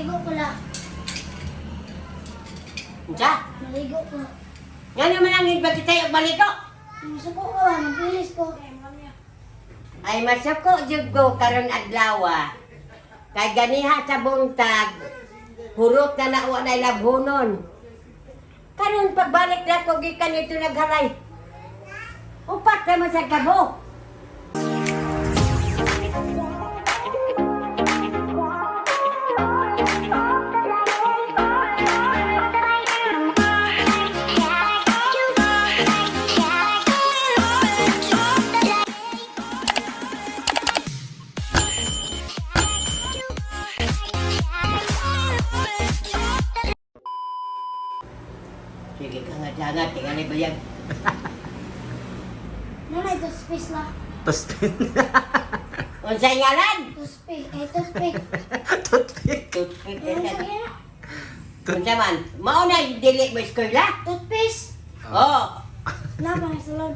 Maligo pala. Unsa? Maligo ko. Nga naman ang ibag tayo baligo. Masuko ko, magpilis ko. Ay masuko jud ko karon adlaw. Kay ganiha sa buntag, hurot na nawa na labhonon. Karon pagbalik na ko gikan ito naghalay. Upat ka mo sa kabo. Sige ka nga jangat, tingali ba yan? Nanay, toothpaste na. Toothpick. Unsay ngalan? Toothpaste. Toothpaste. Toothpick. Toothpick Ano ka sa na. kaya? Unsa man? Mao na dili mo eskwela? Toothpaste. Oo. Napa na salon.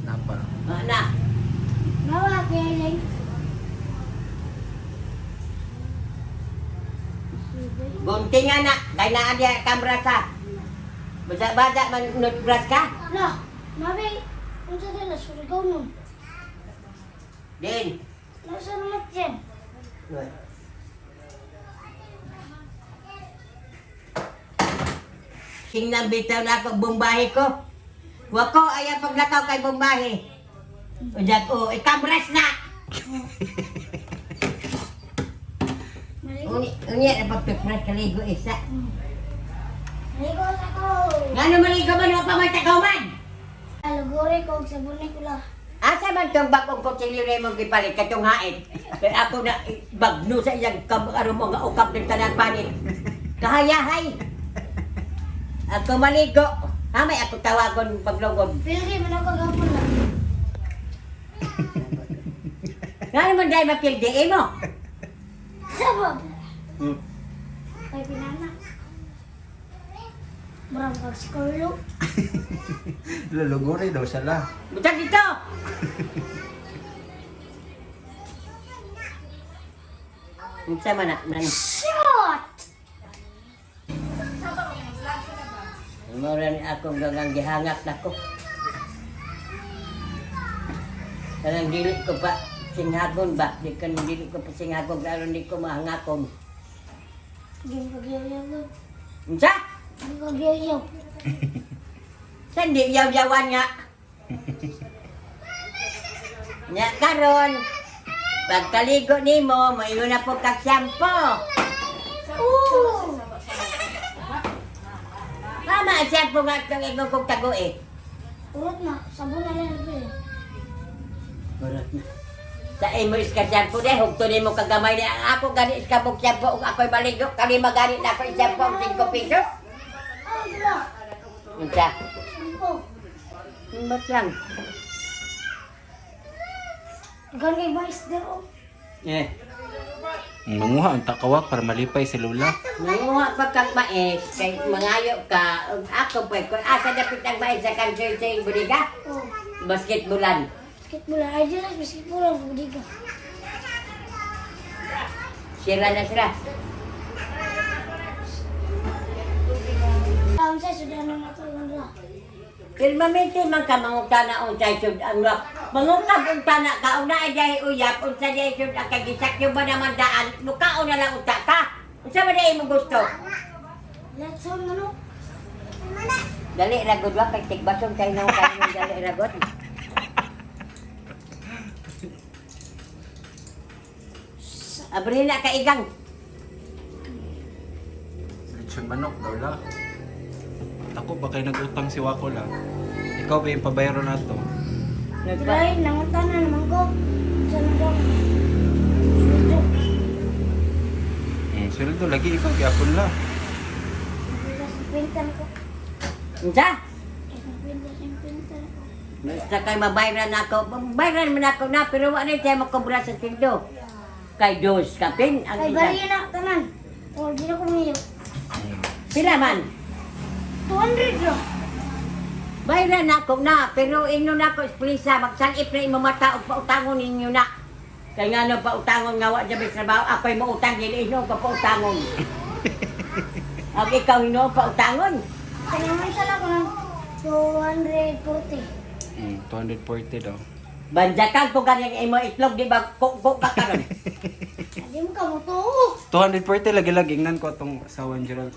Napa. Na. Nawa kaya lang. Gunting nga na. Kaya naa diya kamera sa. Basa-basa man nutbrush ka? Lah, nabi. Ano sa dala? Surgaw nun. Din. Nasa naman dyan. Tingnan bitaw na ako bumbahe ko. Wako ayaw paglakaw kay bumbahe. Udyag o, ikamras na. Maligo. Unya na pagtutbrush kaligo isa. Maligo sa ko. Nga no maligo man o pa may takaw man. Alugore ko, sabunay ko lang. Asa man itong bagong kutsilyo na mong gipalit katong hait. Kaya ako na bagno sa iyang aron mo nga ukap ng tanan panit. Kahayahay. Ako maligo. Hamay ako tawagon paglugod. Pildi, man ako gapon lang. Nga naman dahil mapildiin mo. Sabab. Kay pinana. Murang pag-skurlo. Luluguri daw siya la. Butag dito. Unsa man na? Shot! Mura ni akong gangang gihangat nako. Kanang dili ko pa singhagon ba? Di kan dili ko pa singhagon aron di ko mahangakon. Game pag-yaw-yaw nun. Unsa? Game pag-yaw-yaw. San di yaw-yawan nga. Nya karon pagkaligo nimo, mayon na po kag shampoo. Ooh! Tama ang shampoo nga itong igong kong tago eh. Urot na, sabon na lang ito eh. Sa imo iska shampoo de, hugto nimo kagamay ni ang ako gani iska mong shampoo ug ako'y baligo, kalima gani na ako shampoo ang 5 piso. Ay, bro! Unsa? Sampo. Himbot lang. Gani ba isder o? Eh, Manguha ang takawak para malipay si Lola. nanguha pa kang mais, kay mangayo ka, ug ako pa, kung asa dapit ang mais sa kansoy sa iyong budiga, Oh. basketbulan. Basketball lang. Ay, dyan basketball lang. Budi ka. Sira na sila. Ang sa sudah na natulong lang. Permanente man ka mangutana unsay sud ang mangutag untana ka una ay uyap unsa diay sud ang kagisak yung ba naman daan mukhaon na lang unta ka. Unsa ba diay mo gusto? Let's go, ano? Dali ra gud wa kay tigbason kay nang kay dali ra gud. Abri na ka igang. Lechon manok daw la. Ako ba kay nag-utang si Wako la? Ikaw ba yung pabayaro na to? Try, nangunta na naman ko. Sa naman. Ito. Sweldo lagi ikaw gyapon la. Nabigas ang pintan ko. Unsa? Nabigas ang pintan ko. Basta kay mabayran ako. Mabayran man ako na pero wa na tayo makobra sa sweldo. Kay dos kapin ang Ay, isa. bali na, tanan. O, di na kumiyo. Pila man? 200 lang. Bayran na ako na, pero inyo na ako esplisa, magsanip na imo mata o pautangon ninyo na. Kaya nga nung pautangon nga wa dyan may trabaho, ako'y mautang din inyo pa pautangon. Ang ikaw ino pautangon. Kailangan sa lang ko ng 240. 240 daw. Banjakan po kanyang imo itlog, di ba? Kuk ka karon. Hindi mo ka mo to. 240 lagi-lagi ingnan ko tong asawan Gerald.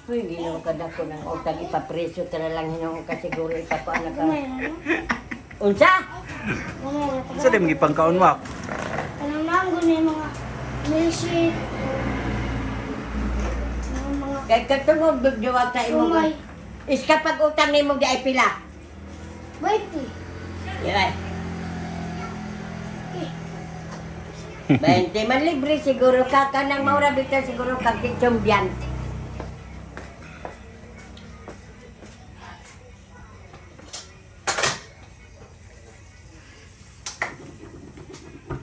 Uy, ginawa ka na ko ng utang ipapresyo, tala lang hinong ka siguro ipakuan na ka. Gamay na no? Unsa? Gamay na. Sa di mga pangkaon wak. Kanang nanggo na yung mga milkshake. Yung mga Kay katungog dugduwag sa imo. sumay. Is kapag utang nimo di ay pila. 20. Yan. 20 man libre siguro ka kanang maura bitaw siguro kag tichombian.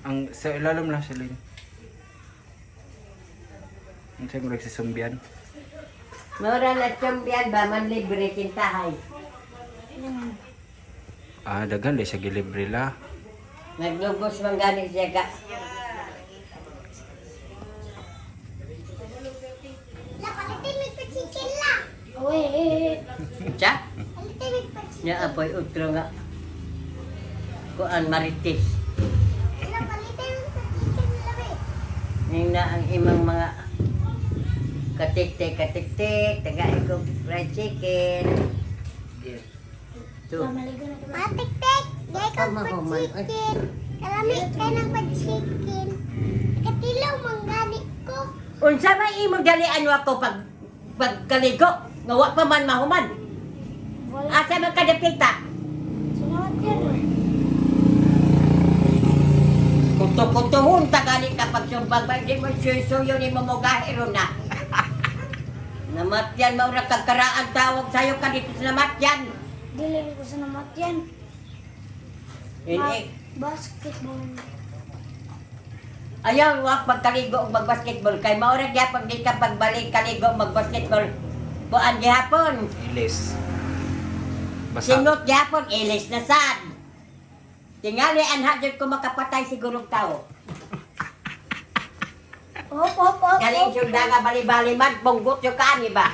Ang sa ilalim lang siya Lin. Ang siya mo nagsisumbian. Maura na chombian ba man libre kintahay. Ah, dagan di siya gilibre la. Naglugos man gani siya ka. Wait. Siya? Nya apoy utro nga. Kuan maritis. Yung na ang imang mga katik-tik, taga ko fried chicken. Tu. Mamaligo na diba? Matik-tik, gaya kang Human. pag-chicken. Kalami ka ng pag-chicken. Katilaw manggani ko. Unsa may imo galian ako pagkaligo? Ngawa pa man mahuman. Wala. Asa man kadapita? Salamat yan. Kuto-kutohon tagali ka pagsumbag ba di mo suyo ni mo mogahiro na. Namatyan maura kagkaraan tawag sayo ka dito sa namatyan. Dili ko sa namat yan. Ini Basketball. ayaw wa pagkaligo og magbasketball kay maura gyapon di ka pagbalik kaligo magbasketball. Buan gihapon. Ilis. Basa. Sinot gyapon ilis na sad. Tingali anha jud ko makapatay sigurong tao. Op. Galing sunda nga bali-bali man bunggot yung kaani ba?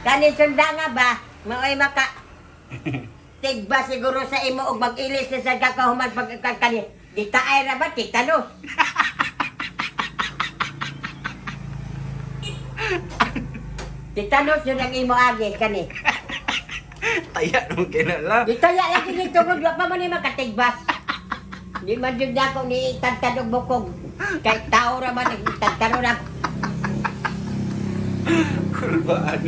Kani sunda nga ba? Maoy maka tigba siguro sa imo og mag-ilis na sa kakahuman pagkakani. Di taay ra ba titano? Titanos yun ang imo agi kani. Taya naman kinala. Dito ya lagi dito ko wa pa man ni makatigbas. Di man jud ako ni tagtad og bukog. Kay tao ra man nagtagtaro na. Kulbaan.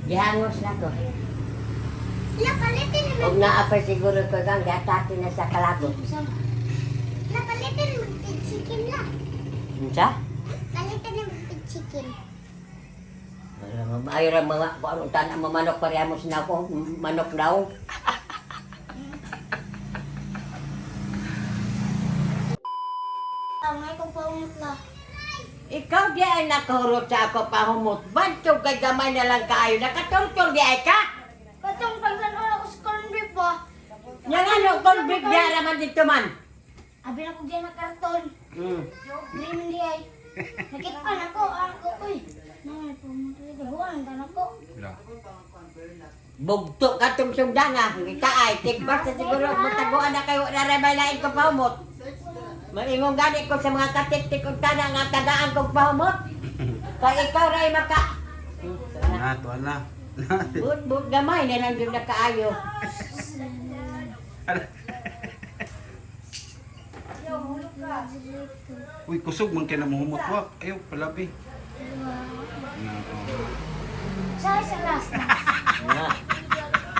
Gihangos na ko. Lapalitin naman. Og naapay siguro ko kang gatati na sa kalagot. Lapalitin naman pig-chicken lang. Unsa? Palitin naman pig-chicken. Ay ra mga kung anong tanang mamanok parehamos na ako. Manok daw. Tangay kong paumot na. Ikaw di ay nakahurot sa ako pahumot. Bantog kay gamay na lang kaayo. Nakatultol di ay ka. Katong pagkanoon ako sa corn beef pa. Yang ano, konbig di ara man dito man. Abi na ko diyan na karton. Dream di ay. Nakita pa na ko. Ako uy. Nangay paumot na. Daguan ka na ko. Wala. Bugto ka tong sundanga. Kita ay. Tigbas na siguro. Mataguan na kayo. Naramay lain ko pahumot. Maingong gani ko sa mga katik-tik kong tanang nga tagaan kong pahumot. Kaya ikaw ray maka. Na, tuwan na. Bud gamay na lang yung nakaayo. Uy, kusog man kaya na mahumot wak. Ayaw, palabi. Sa last na. Nga.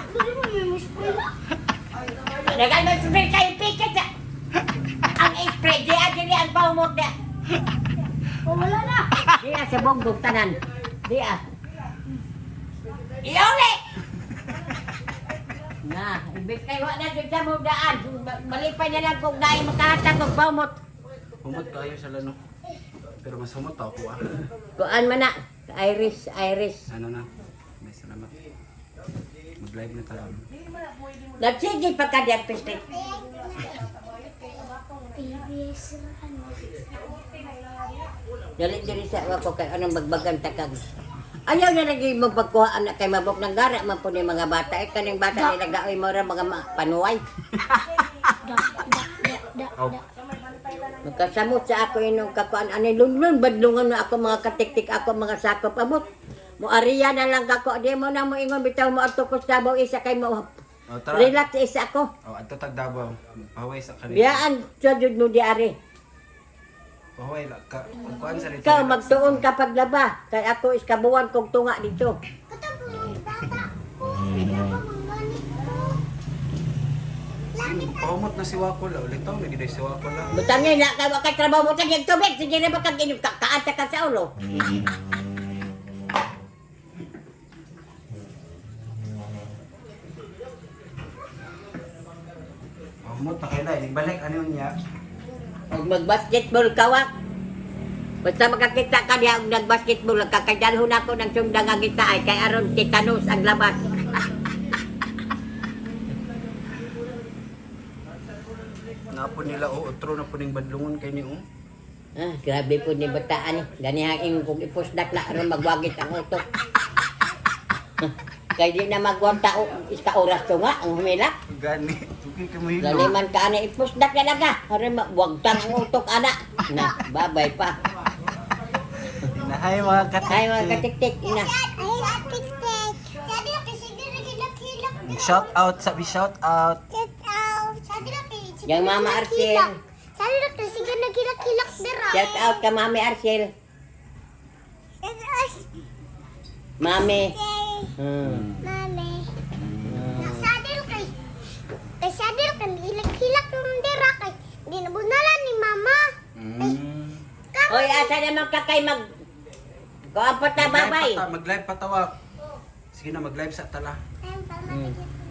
Hindi mo may muspula. Nagal mo spray kayo piket sa. Ang spray di dili ang pahumot na. O wala na. Di sa bonggong tanan. Di Iuli! Na, ibig kayo na dyan sa mong daan. Malipay na lang kung dahil makahatag og pahumot. Humot kayo sa lano. Pero masumot ako ah. Kuan man na. Iris. Ano na? May salamat. Mag-live na tayo. Nagsige pa ka diyan, Pistik. PBS Dali sa ako kay anong magbagan takag. Ayaw na lagi magpagkuha anak kay mabok ng gara man po ni mga bata. Eh kaning bata ni nagaoy mo ra mga panuway. Oh, Magkasamot sa ako inong kakuan ani lunlun badlungan na ako mga katiktik ako mga sakop abot. Mo ariya na lang kako di mo na mo ingon bitaw mo adto ko sa Davao isa kay mo oh tara. relax isa ako. Oh, adto tag Davao. Pahaway sa kanila. Biyaan sa jud mo di ari. Pahaway la ka. Kuan sa dito. Ikaw magtuon ka paglaba kay ako is kabuwan kog tunga dito. Katong mga bata ko. Ano ba manggani ko? Pahumot na si Wako la. Ulit taon lagi si Wako la. Butangin na kay wakay trabaho mo tag tubig sige na ba kag inyong kaanta ka sa ulo. Pahumot na kaila. Ibalik ano niya. Og mag-basketball kawak. Basta makakita ka diya og nag-basketball kakadalhon ako ng sundang nga kita ay kay aron tetanus ang labas. Napo nila o otro na po ning badlungon kay ni Ah, grabe po ni bataan eh. Ganihain kong ipusdak na aron magwagit ang utok. Kay di na magwanta o iska oras to nga ang humila. Gani. Suki ka mahilo. Laliman ka ana ipusdak na laga. Aron magwagtang ang utok ana. Na, babay pa. Nahay mga katik. Ay mga katiktik ina. Ay, tik-tik. Sabi na kasi hilak-hilak. Shout out, sabi shout out. Get out. Sabi na kasi Yang Mama Arcel. Sabi na kasi nagilak-hilak dira. Shout out ka Mami Arcel. Mami. Mami. Nasadil kay. Kay sadil kay hilak-hilak ng dira kay. Di nabunalan ni Mama. Hoy, asa naman ka kay mag... Kuha pa ta babay. Mag-live pa tawa. Sige na, mag-live sa tala. Ayun, para makikita.